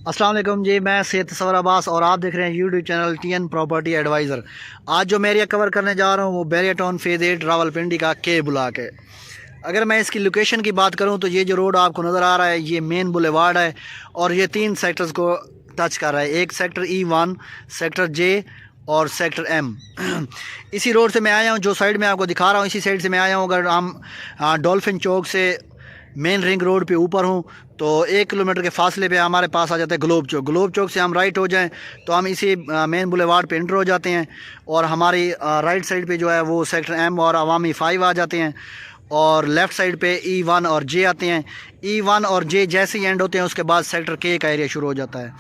अस्सलाम वालेकुम जी, मैं सैयद तसव्वुर अब्बास और आप देख रहे हैं YouTube channel TN property advisor. आज जो मैं एरिया कवर करने जा रहा हूँ वो बैरिया टाउन फेज़ 8 रावलपिंडी का के ब्लॉक है। अगर मैं इसकी लोकेशन की बात करूँ तो ये जो रोड आपको नज़र आ रहा है ये मेन बुलेवार्ड है और ये 3 सेक्टर्स को टच कर रहा है। एक सेक्टर E1, सेक्टर J और सेक्टर M। इसी रोड से मैं आया हूँ, जो साइड में आपको दिखा रहा हूँ इसी साइड से मैं आया हूँ। अगर हम डॉल्फिन चौक से मेन रिंग रोड पे ऊपर हूँ तो 1 किलोमीटर के फासले पे हमारे पास आ जाता है ग्लोब चौक। ग्लोब चौक से हम राइट हो जाएं तो हम इसी मेन बुलेवार्ड पे एंटर हो जाते हैं और हमारी राइट साइड पे जो है वो सेक्टर M और अवामी 5 आ जाते हैं और लेफ़्ट साइड पे E1 और J आते हैं। E1 और J जैसे ही एंड होते हैं उसके बाद सेक्टर K का एरिया शुरू हो जाता है।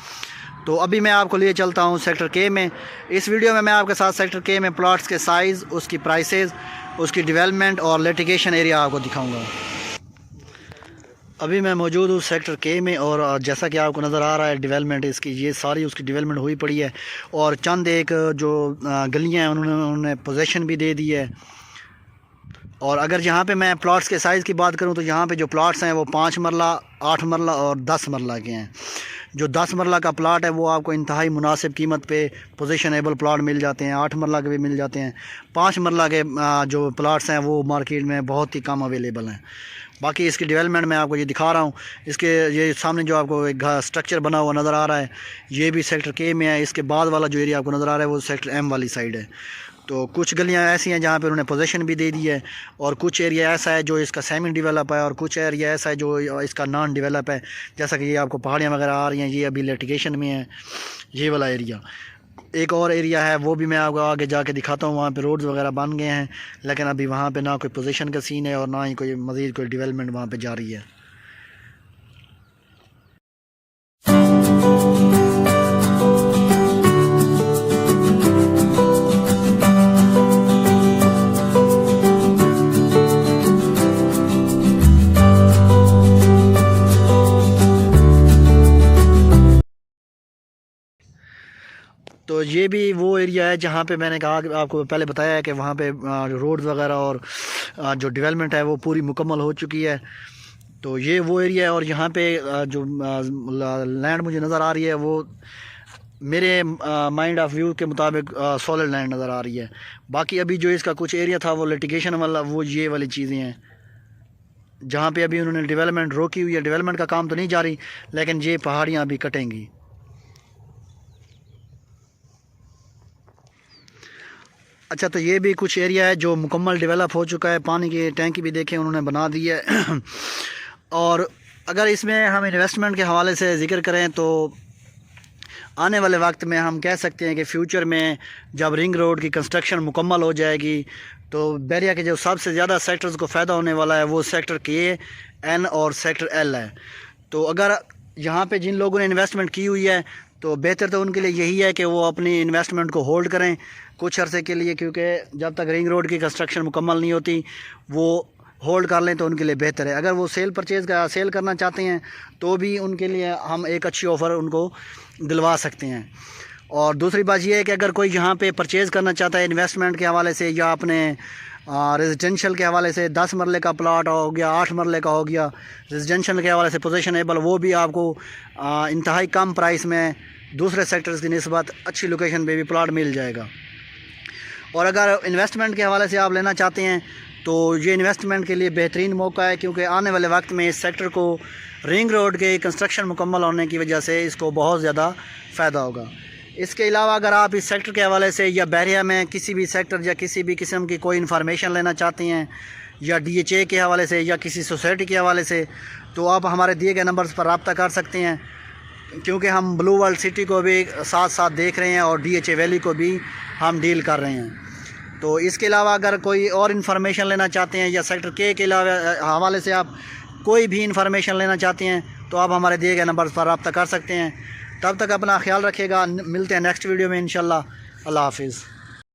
तो अभी मैं आपको लिए चलता हूँ सेक्टर K में। इस वीडियो में मैं आपके साथ सेक्टर K में प्लॉट्स के साइज़, उसकी प्राइसेस, उसकी डेवलपमेंट और लिटिगेशन एरिया आपको दिखाऊँगा। अभी मैं मौजूद हूँ सेक्टर K में और जैसा कि आपको नज़र आ रहा है डेवलपमेंट इसकी, ये सारी उसकी डेवलपमेंट हुई पड़ी है और चंद एक जो गलियाँ हैं उन्होंने पोजीशन भी दे दी है। और अगर यहाँ पे मैं प्लॉट्स के साइज़ की बात करूँ तो यहाँ पे जो प्लॉट्स हैं वो 5 मरला, 8 मरला और 10 मरला के हैं। जो 10 मरला का प्लाट है वो आपको इंतहाई मुनासिब कीमत पे पोजीशनेबल प्लाट मिल जाते हैं। 8 मरला के भी मिल जाते हैं। 5 मरला के जो प्लाट्स हैं वो मार्केट में बहुत ही कम अवेलेबल हैं। बाकी इसकी डेवलपमेंट मैं आपको ये दिखा रहा हूँ। इसके ये सामने जो आपको एक स्ट्रक्चर बना हुआ नज़र आ रहा है ये भी सेक्टर K में है। इसके बाद वाला जो एरिया आपको नज़र आ रहा है वो सेक्टर M वाली साइड है। तो कुछ गलियां ऐसी हैं जहाँ पे उन्होंने पोजीशन भी दे दी है और कुछ एरिया ऐसा है जो इसका सेमी डेवलप है और कुछ एरिया ऐसा है जो इसका नॉन डेवलप है। जैसा कि ये आपको पहाड़ियाँ वगैरह आ रही हैं, ये अभी लिटिगेशन में है ये वाला एरिया। एक और एरिया है वो भी मैं आपको आगे जाके दिखाता हूँ, वहाँ पे रोड्स वगैरह बन गए हैं लेकिन अभी वहाँ पे ना कोई पोजीशन का सीन है और ना ही कोई मज़ीद कोई डेवलपमेंट वहाँ पे जा रही है। तो ये भी वो एरिया है जहाँ पे मैंने कहा आपको पहले बताया है कि वहाँ पे रोड्स वगैरह और जो डेवलपमेंट है वो पूरी मुकम्मल हो चुकी है। तो ये वो एरिया है और यहाँ पे जो लैंड मुझे नज़र आ रही है वो मेरे माइंड ऑफ व्यू के मुताबिक सॉलिड लैंड नज़र आ रही है। बाकी अभी जो इसका कुछ एरिया था वो लिटिगेशन वाला, वो ये वाली चीज़ें हैं जहाँ पे अभी उन्होंने डेवलपमेंट रोकी हुई है। डेवलपमेंट का काम तो नहीं जारी लेकिन ये पहाड़ियाँ अभी कटेंगी। अच्छा, तो ये भी कुछ एरिया है जो मुकम्मल डेवलप हो चुका है। पानी की टैंकी भी देखें उन्होंने बना दी है। और अगर इसमें हम इन्वेस्टमेंट के हवाले से ज़िक्र करें तो आने वाले वक्त में हम कह सकते हैं कि फ्यूचर में जब रिंग रोड की कंस्ट्रक्शन मुकम्मल हो जाएगी तो बैरिया के जो सबसे ज़्यादा सेक्टर्स को फ़ायदा होने वाला है वो सेक्टर K, N और सेक्टर L है। तो अगर यहाँ पे जिन लोगों ने इन्वेस्टमेंट की हुई है तो बेहतर तो उनके लिए यही है कि वो अपनी इन्वेस्टमेंट को होल्ड करें कुछ अरसे के लिए, क्योंकि जब तक रिंग रोड की कंस्ट्रक्शन मुकम्मल नहीं होती वो होल्ड कर लें तो उनके लिए बेहतर है। अगर वो सेल करना चाहते हैं तो भी उनके लिए हम एक अच्छी ऑफ़र उनको दिलवा सकते हैं। और दूसरी बात यह है कि अगर कोई यहाँ पे परचेज़ करना चाहता है इन्वेस्टमेंट के हवाले से या अपने रेजिडेंशियल के हवाले से, 10 मरले का प्लाट हो गया, 8 मरले का हो गया, रेजिडेंशियल के हवाले से पोजीशनेबल, वो भी आपको इंतहाई कम प्राइस में दूसरे सेक्टर्स की निस्बत अच्छी लोकेशन पे भी प्लाट मिल जाएगा। और अगर इन्वेस्टमेंट के हवाले से आप लेना चाहते हैं तो ये इन्वेस्टमेंट के लिए बेहतरीन मौका है, क्योंकि आने वाले वक्त में इस सेक्टर को रिंग रोड के कंस्ट्रक्शन मुकम्मल होने की वजह से इसको बहुत ज़्यादा फ़ायदा होगा। इसके अलावा अगर आप इस सेक्टर के हवाले से या बैरिया में किसी भी सेक्टर या किसी भी किस्म की कोई इन्फॉर्मेशन लेना चाहते हैं या DHA के हवाले से या किसी सोसाइटी के हवाले से तो आप हमारे दिए गए नंबर्स पर रब्ता कर सकते हैं, क्योंकि हम ब्लू वर्ल्ड सिटी को भी साथ साथ देख रहे हैं और DHA वैली को भी हम डील कर रहे हैं। तो इसके अलावा अगर कोई और इन्फॉर्मेशन लेना चाहते हैं या सेक्टर K के अलावा हवाले से आप कोई भी इन्फॉर्मेशन लेना चाहते हैं तो आप हमारे दिए गए नंबर पर रब्ता कर सकते हैं। तब तक अपना ख्याल रखिएगा। मिलते हैं नेक्स्ट वीडियो में इंशाल्लाह। अल्लाह हाफिज़।